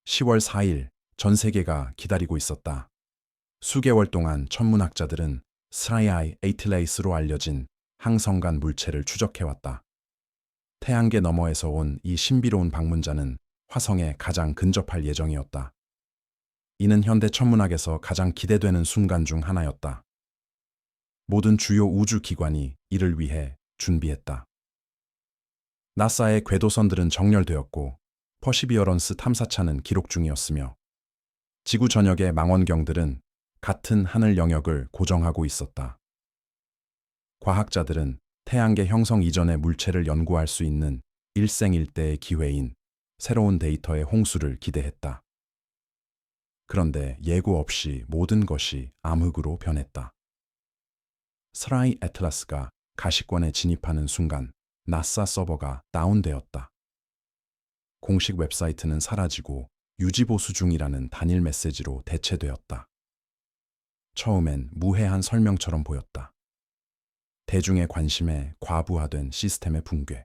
10월 4일 전 세계가 기다리고 있었다. 수개월 동안 천문학자들은 스라이아이 에이틀레이스로 알려진 항성간 물체를 추적해왔다. 태양계 너머에서 온 이 신비로운 방문자는 화성에 가장 근접할 예정이었다. 이는 현대 천문학에서 가장 기대되는 순간 중 하나였다. 모든 주요 우주 기관이 이를 위해 준비했다. 나사의 궤도선들은 정렬되었고 퍼시비어런스 탐사차는 기록 중이었으며 지구 전역의 망원경들은 같은 하늘 영역을 고정하고 있었다. 과학자들은 태양계 형성 이전의 물체를 연구할 수 있는 일생일대의 기회인 새로운 데이터의 홍수를 기대했다. 그런데 예고 없이 모든 것이 암흑으로 변했다. 스라이 애틀라스가 가시권에 진입하는 순간 나사 서버가 다운되었다. 공식 웹사이트는 사라지고 유지보수 중이라는 단일 메시지로 대체되었다. 처음엔 무해한 설명처럼 보였다. 대중의 관심에 과부하된 시스템의 붕괴.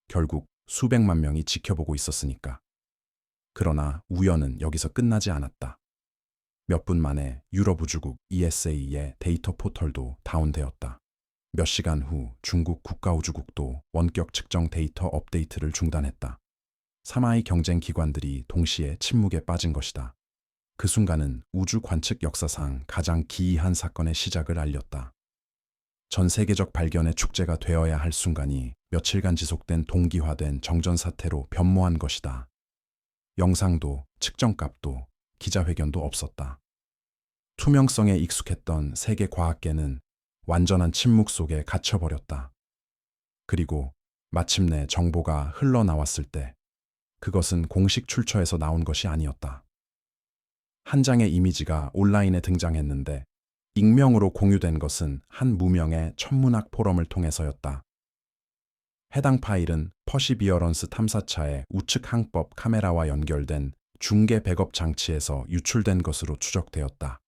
결국 수백만 명이 지켜보고 있었으니까. 그러나 우연은 여기서 끝나지 않았다. 몇 분 만에 유럽 우주국 ESA의 데이터 포털도 다운되었다. 몇 시간 후 중국 국가우주국도 원격 측정 데이터 업데이트를 중단했다. 3하의 경쟁 기관들이 동시에 침묵에 빠진 것이다. 그 순간은 우주 관측 역사상 가장 기이한 사건의 시작을 알렸다. 전 세계적 발견의 축제가 되어야 할 순간이 며칠간 지속된 동기화된 정전 사태로 변모한 것이다. 영상도 측정값도 기자회견도 없었다. 투명성에 익숙했던 세계 과학계는 완전한 침묵 속에 갇혀버렸다. 그리고 마침내 정보가 흘러나왔을 때 그것은 공식 출처에서 나온 것이 아니었다. 한 장의 이미지가 온라인에 등장했는데 익명으로 공유된 것은 한 무명의 천문학 포럼을 통해서였다. 해당 파일은 퍼시비어런스 탐사차의 우측 항법 카메라와 연결된 중계 백업 장치에서 유출된 것으로 추적되었다.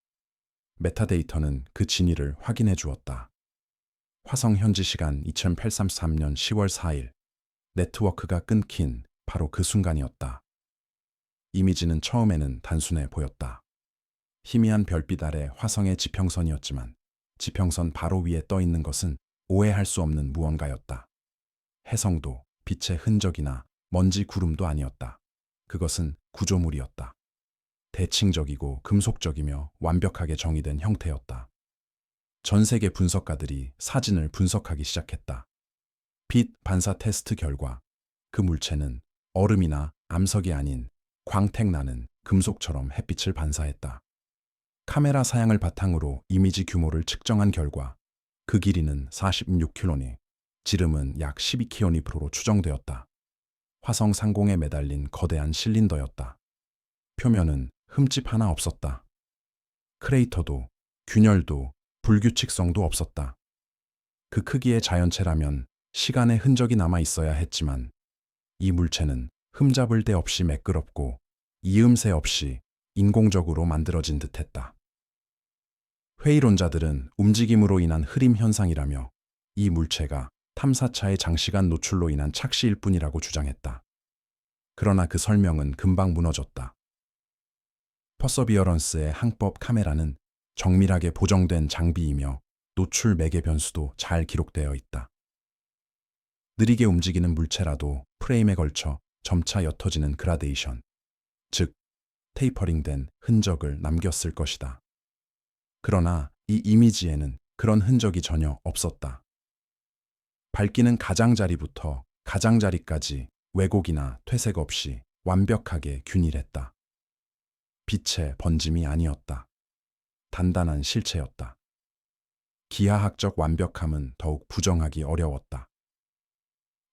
메타데이터는 그 진위를 확인해 주었다. 화성 현지 시간 2833년 10월 4일, 네트워크가 끊긴 바로 그 순간이었다. 이미지는 처음에는 단순해 보였다. 희미한 별빛 아래 화성의 지평선이었지만 지평선 바로 위에 떠 있는 것은 오해할 수 없는 무언가였다. 해성도 빛의 흔적이나 먼지 구름도 아니었다. 그것은 구조물이었다. 대칭적이고 금속적이며 완벽하게 정의된 형태였다. 전 세계 분석가들이 사진을 분석하기 시작했다. 빛 반사 테스트 결과 그 물체는 얼음이나 암석이 아닌 광택나는 금속처럼 햇빛을 반사했다. 카메라 사양을 바탕으로 이미지 규모를 측정한 결과 그 길이는 46km, 지름은 약 12km로 추정되었다. 화성 상공에 매달린 거대한 실린더였다. 표면은 흠집 하나 없었다. 크레이터도 균열도 불규칙성도 없었다. 그 크기의 자연체라면 시간의 흔적이 남아 있어야 했지만 이 물체는 흠잡을 데 없이 매끄럽고 이음새 없이 인공적으로 만들어진 듯했다. 회의론자들은 움직임으로 인한 흐림 현상이라며 이 물체가 탐사차의 장시간 노출로 인한 착시일 뿐이라고 주장했다. 그러나 그 설명은 금방 무너졌다. 퍼서비어런스의 항법 카메라는 정밀하게 보정된 장비이며 노출 매개 변수도 잘 기록되어 있다. 느리게 움직이는 물체라도 프레임에 걸쳐 점차 옅어지는 그라데이션, 즉 테이퍼링된 흔적을 남겼을 것이다. 그러나 이 이미지에는 그런 흔적이 전혀 없었다. 밝기는 가장자리부터 가장자리까지 왜곡이나 퇴색 없이 완벽하게 균일했다. 빛의 번짐이 아니었다. 단단한 실체였다. 기하학적 완벽함은 더욱 부정하기 어려웠다.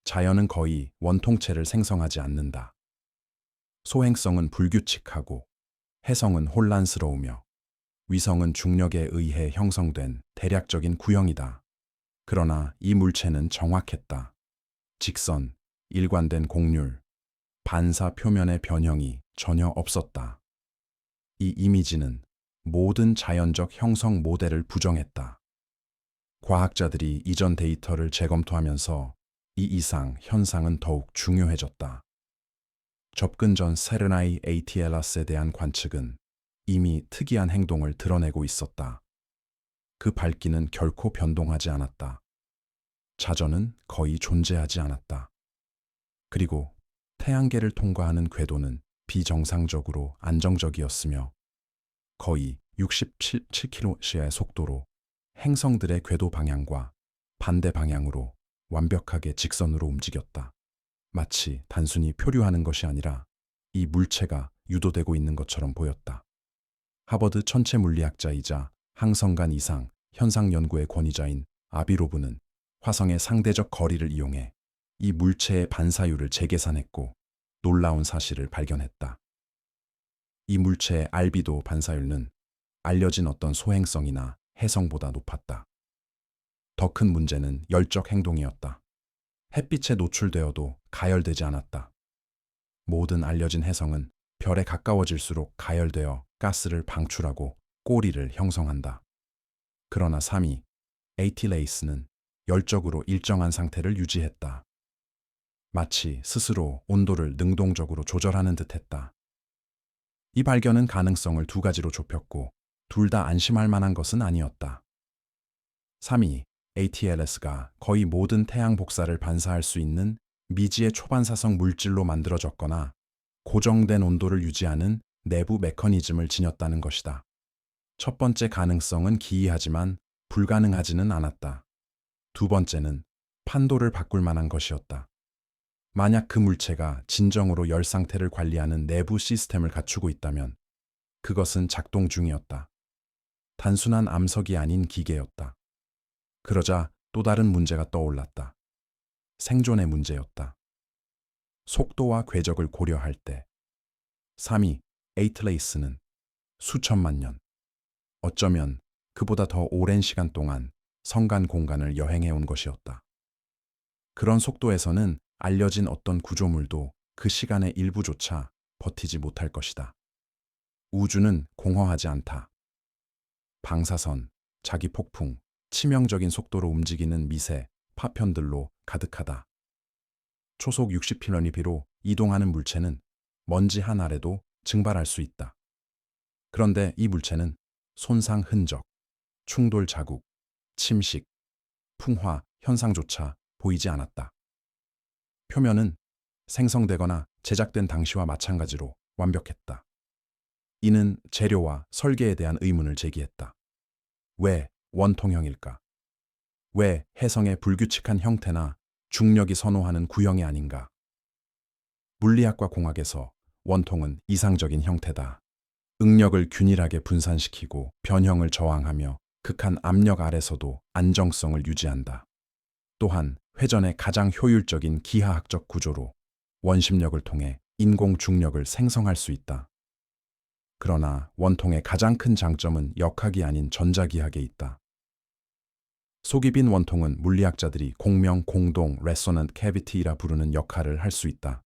자연은 거의 원통체를 생성하지 않는다. 소행성은 불규칙하고 해성은 혼란스러우며 위성은 중력에 의해 형성된 대략적인 구형이다. 그러나 이 물체는 정확했다. 직선, 일관된 곡률, 반사 표면의 변형이 전혀 없었다. 이 이미지는 모든 자연적 형성 모델을 부정했다. 과학자들이 이전 데이터를 재검토하면서 이 이상 현상은 더욱 중요해졌다. 접근 전 세르나이 ATLAS에 대한 관측은 이미 특이한 행동을 드러내고 있었다. 그 밝기는 결코 변동하지 않았다. 자전은 거의 존재하지 않았다. 그리고 태양계를 통과하는 궤도는 비정상적으로 안정적이었으며 거의 67km의 속도로 행성들의 궤도 방향과 반대 방향으로 완벽하게 직선으로 움직였다. 마치 단순히 표류하는 것이 아니라 이 물체가 유도되고 있는 것처럼 보였다. 하버드 천체 물리학자이자 항성간 이상 현상 연구의 권위자인 아비로브는 화성의 상대적 거리를 이용해 이 물체의 반사율을 재계산했고 놀라운 사실을 발견했다. 이 물체의 알비도 반사율은 알려진 어떤 소행성이나 해성보다 높았다. 더 큰 문제는 열적 행동이었다. 햇빛에 노출되어도 가열되지 않았다. 모든 알려진 해성은 별에 가까워질수록 가열되어 가스를 방출하고 꼬리를 형성한다. 그러나 3위 에이틸레이스는 열적으로 일정한 상태를 유지했다. 마치 스스로 온도를 능동적으로 조절하는 듯했다. 이 발견은 가능성을 두 가지로 좁혔고 둘 다 안심할 만한 것은 아니었다. 3위 ATLAS가 거의 모든 태양 복사를 반사할 수 있는 미지의 초반사성 물질로 만들어졌거나 고정된 온도를 유지하는 내부 메커니즘을 지녔다는 것이다. 첫 번째 가능성은 기이하지만 불가능하지는 않았다. 두 번째는 판도를 바꿀 만한 것이었다. 만약 그 물체가 진정으로 열 상태를 관리하는 내부 시스템을 갖추고 있다면 그것은 작동 중이었다. 단순한 암석이 아닌 기계였다. 그러자 또 다른 문제가 떠올랐다. 생존의 문제였다. 속도와 궤적을 고려할 때 3위 에이틀레이스는 수천만 년, 어쩌면 그보다 더 오랜 시간 동안 성간 공간을 여행해 온 것이었다. 그런 속도에서는 알려진 어떤 구조물도 그 시간의 일부조차 버티지 못할 것이다. 우주는 공허하지 않다. 방사선, 자기 폭풍, 치명적인 속도로 움직이는 미세, 파편들로 가득하다. 초속 60km로 이동하는 물체는 먼지 한 알에도 증발할 수 있다. 그런데 이 물체는 손상 흔적, 충돌 자국, 침식, 풍화 현상조차 보이지 않았다. 표면은 생성되거나 제작된 당시와 마찬가지로 완벽했다. 이는 재료와 설계에 대한 의문을 제기했다. 왜 원통형일까? 왜 혜성의 불규칙한 형태나 중력이 선호하는 구형이 아닌가? 물리학과 공학에서 원통은 이상적인 형태다. 응력을 균일하게 분산시키고 변형을 저항하며 극한 압력 아래서도 안정성을 유지한다. 또한 회전의 가장 효율적인 기하학적 구조로 원심력을 통해 인공 중력을 생성할 수 있다. 그러나 원통의 가장 큰 장점은 역학이 아닌 전자기학에 있다. 속이 빈 원통은 물리학자들이 공명 공동 레소넌트 캐비티라 부르는 역할을 할 수 있다.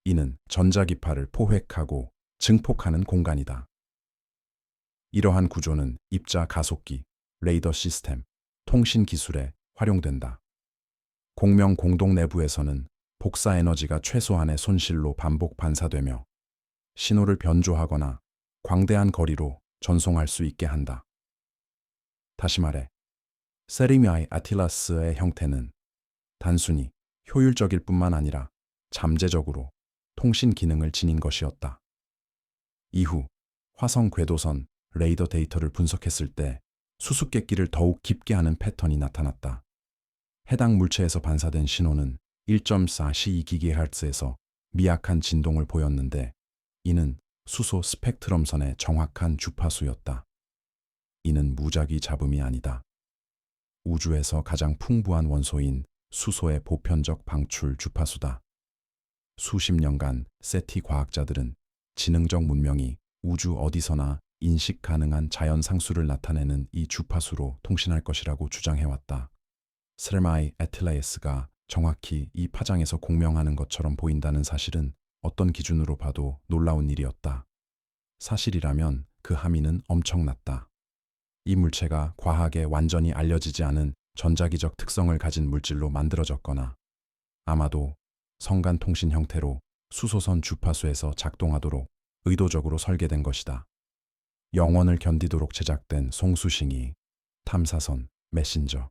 이는 전자기파를 포획하고 증폭하는 공간이다. 이러한 구조는 입자 가속기, 레이더 시스템, 통신 기술에 활용된다. 공명 공동 내부에서는 복사 에너지가 최소한의 손실로 반복 반사되며 신호를 변조하거나 광대한 거리로 전송할 수 있게 한다. 다시 말해, 세르나이 아틸라스의 형태는 단순히 효율적일 뿐만 아니라 잠재적으로 통신 기능을 지닌 것이었다. 이후 화성 궤도선 레이더 데이터를 분석했을 때 수수께끼를 더욱 깊게 하는 패턴이 나타났다. 해당 물체에서 반사된 신호는 1.412GHz에서 미약한 진동을 보였는데 이는 수소 스펙트럼선의 정확한 주파수였다. 이는 무작위 잡음이 아니다. 우주에서 가장 풍부한 원소인 수소의 보편적 방출 주파수다. 수십 년간 세티 과학자들은 지능적 문명이 우주 어디서나 인식 가능한 자연 상수를 나타내는 이 주파수로 통신할 것이라고 주장해왔다. 세르나이 아틸라스가 정확히 이 파장에서 공명하는 것처럼 보인다는 사실은 어떤 기준으로 봐도 놀라운 일이었다. 사실이라면 그 함의는 엄청났다. 이 물체가 과학에 완전히 알려지지 않은 전자기적 특성을 가진 물질로 만들어졌거나 아마도 성간 통신 형태로 수소선 주파수에서 작동하도록 의도적으로 설계된 것이다. 영원을 견디도록 제작된 송수싱이 탐사선, 메신저.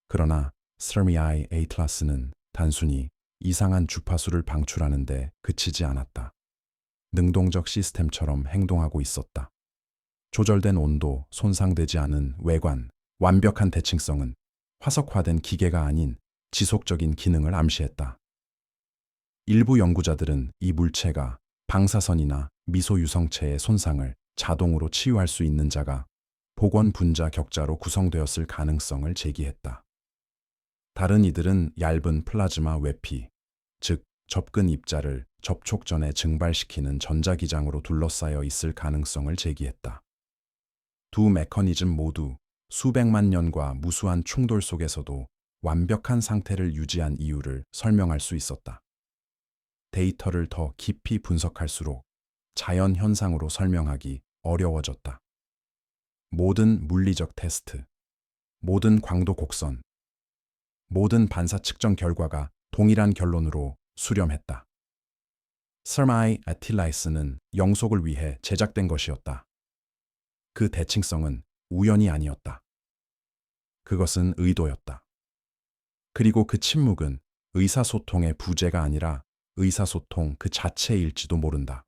그러나 스르미아이 에이틀라스는 단순히 이상한 주파수를 방출하는 데 그치지 않았다. 능동적 시스템처럼 행동하고 있었다. 조절된 온도, 손상되지 않은 외관, 완벽한 대칭성은 화석화된 기계가 아닌 지속적인 기능을 암시했다. 일부 연구자들은 이 물체가 방사선이나 미소 유성체의 손상을 자동으로 치유할 수 있는 자가 복원 분자 격자로 구성되었을 가능성을 제기했다. 다른 이들은 얇은 플라즈마 외피, 즉 접근 입자를 접촉 전에 증발시키는 전자기장으로 둘러싸여 있을 가능성을 제기했다. 두 메커니즘 모두 수백만 년과 무수한 충돌 속에서도 완벽한 상태를 유지한 이유를 설명할 수 있었다. 데이터를 더 깊이 분석할수록 자연 현상으로 설명하기 어려워졌다. 모든 물리적 테스트, 모든 광도 곡선, 모든 반사 측정 결과가 동일한 결론으로 수렴했다. 스르미아이 에틸라이스는 영속을 위해 제작된 것이었다. 그 대칭성은 우연이 아니었다. 그것은 의도였다. 그리고 그 침묵은 의사소통의 부재가 아니라 의사소통 그 자체일지도 모른다.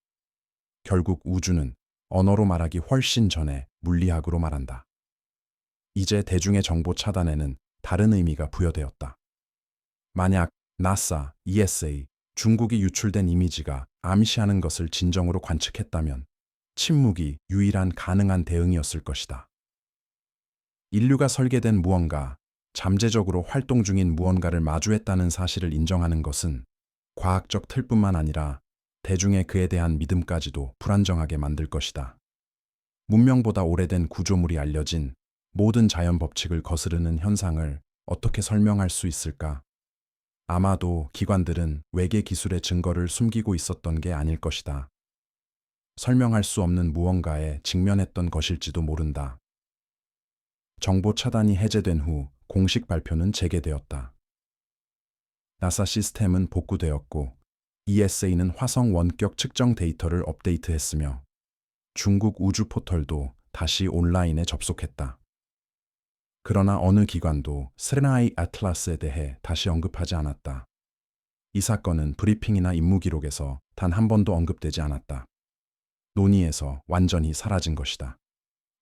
결국 우주는 언어로 말하기 훨씬 전에 물리학으로 말한다. 이제 대중의 정보 차단에는 다른 의미가 부여되었다. 만약 나사, ESA, 중국이 유출된 이미지가 암시하는 것을 진정으로 관측했다면 침묵이 유일한 가능한 대응이었을 것이다. 인류가 설계된 무언가, 잠재적으로 활동 중인 무언가를 마주했다는 사실을 인정하는 것은 과학적 틀뿐만 아니라 대중의 그에 대한 믿음까지도 불안정하게 만들 것이다. 문명보다 오래된 구조물이 알려진 모든 자연 법칙을 거스르는 현상을 어떻게 설명할 수 있을까? 아마도 기관들은 외계 기술의 증거를 숨기고 있었던 게 아닐 것이다. 설명할 수 없는 무언가에 직면했던 것일지도 모른다. 정보 차단이 해제된 후 공식 발표는 재개되었다. 나사 시스템은 복구되었고 ESA는 화성 원격 측정 데이터를 업데이트했으며 중국 우주 포털도 다시 온라인에 접속했다. 그러나 어느 기관도 스르미아이 에틸라스에 대해 다시 언급하지 않았다. 이 사건은 브리핑이나 임무 기록에서 단 한 번도 언급되지 않았다. 논의에서 완전히 사라진 것이다.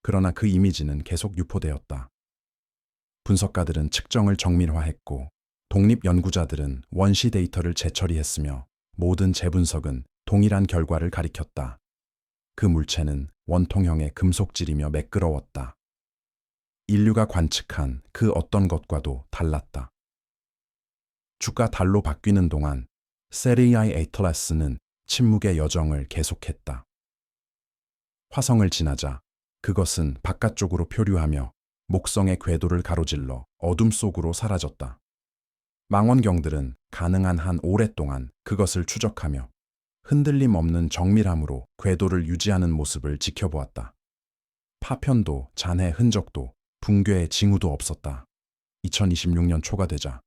그러나 그 이미지는 계속 유포되었다. 분석가들은 측정을 정밀화했고 독립 연구자들은 원시 데이터를 재처리했으며 모든 재분석은 동일한 결과를 가리켰다. 그 물체는 원통형의 금속질이며 매끄러웠다. 인류가 관측한 그 어떤 것과도 달랐다. 주가 달로 바뀌는 동안 스르미아이 에틸라스는 침묵의 여정을 계속했다. 화성을 지나자 그것은 바깥쪽으로 표류하며 목성의 궤도를 가로질러 어둠 속으로 사라졌다. 망원경들은 가능한 한 오랫동안 그것을 추적하며 흔들림 없는 정밀함으로 궤도를 유지하는 모습을 지켜보았다. 파편도 잔해 흔적도 붕괴의 징후도 없었다. 2026년 초가 되자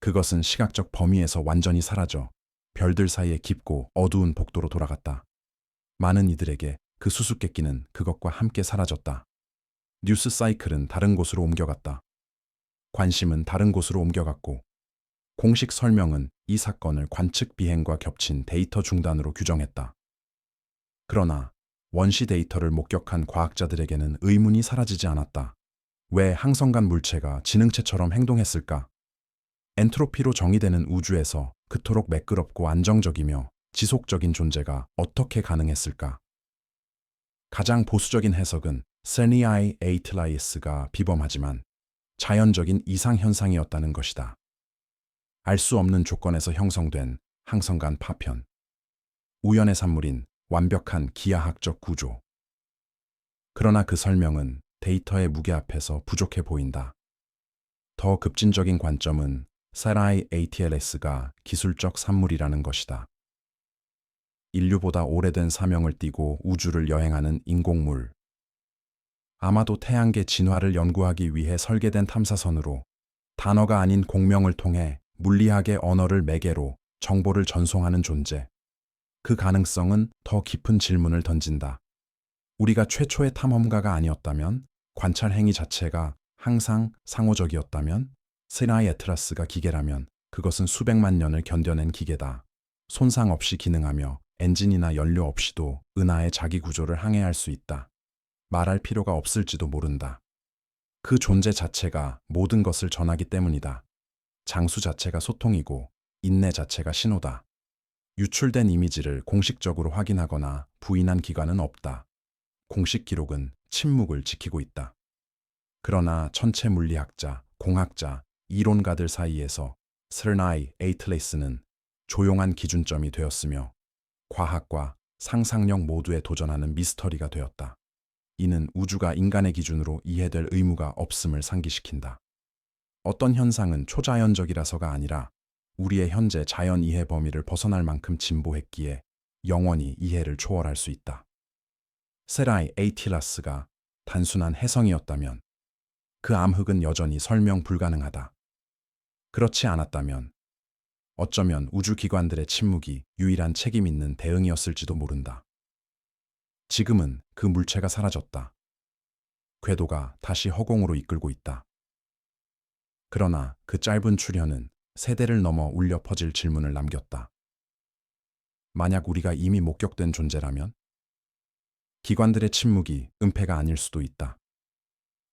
그것은 시각적 범위에서 완전히 사라져 별들 사이에 깊고 어두운 복도로 돌아갔다. 많은 이들에게 그 수수께끼는 그것과 함께 사라졌다. 뉴스 사이클은 다른 곳으로 옮겨갔다. 관심은 다른 곳으로 옮겨갔고 공식 설명은 이 사건을 관측 비행과 겹친 데이터 중단으로 규정했다. 그러나 원시 데이터를 목격한 과학자들에게는 의문이 사라지지 않았다. 왜 항성간 물체가 지능체처럼 행동했을까? 엔트로피로 정의되는 우주에서 그토록 매끄럽고 안정적이며 지속적인 존재가 어떻게 가능했을까? 가장 보수적인 해석은 스르미아이 에틸라이스가 비범하지만 자연적인 이상현상이었다는 것이다. 알 수 없는 조건에서 형성된 항성간 파편, 우연의 산물인 완벽한 기하학적 구조. 그러나 그 설명은 데이터의 무게 앞에서 부족해 보인다. 더 급진적인 관점은 스르미아이 에틸라스가 기술적 산물이라는 것이다. 인류보다 오래된 사명을 띠고 우주를 여행하는 인공물. 아마도 태양계 진화를 연구하기 위해 설계된 탐사선으로 단어가 아닌 공명을 통해 물리학의 언어를 매개로 정보를 전송하는 존재. 그 가능성은 더 깊은 질문을 던진다. 우리가 최초의 탐험가가 아니었다면, 관찰 행위 자체가 항상 상호적이었다면, 세라이 애틀라스가 기계라면 그것은 수백만 년을 견뎌낸 기계다. 손상 없이 기능하며 엔진이나 연료 없이도 은하의 자기 구조를 항해할 수 있다. 말할 필요가 없을지도 모른다. 그 존재 자체가 모든 것을 전하기 때문이다. 장수 자체가 소통이고 인내 자체가 신호다. 유출된 이미지를 공식적으로 확인하거나 부인한 기관은 없다. 공식 기록은 침묵을 지키고 있다. 그러나 천체 물리학자, 공학자, 이론가들 사이에서 세라이 애틀라스는 조용한 기준점이 되었으며 과학과 상상력 모두에 도전하는 미스터리가 되었다. 이는 우주가 인간의 기준으로 이해될 의무가 없음을 상기시킨다. 어떤 현상은 초자연적이라서가 아니라 우리의 현재 자연 이해 범위를 벗어날 만큼 진보했기에 영원히 이해를 초월할 수 있다. 세라이 애틀라스가 단순한 혜성이었다면 그 암흑은 여전히 설명 불가능하다. 그렇지 않았다면 어쩌면 우주기관들의 침묵이 유일한 책임 있는 대응이었을지도 모른다. 지금은 그 물체가 사라졌다. 궤도가 다시 허공으로 이끌고 있다. 그러나 그 짧은 출현은 세대를 넘어 울려 퍼질 질문을 남겼다. 만약 우리가 이미 목격된 존재라면? 기관들의 침묵이 은폐가 아닐 수도 있다.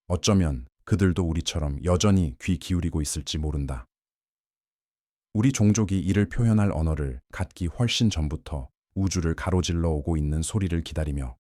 어쩌면 그들도 우리처럼 여전히 귀 기울이고 있을지 모른다. 우리 종족이 이를 표현할 언어를 갖기 훨씬 전부터 우주를 가로질러 오고 있는 소리를 기다리며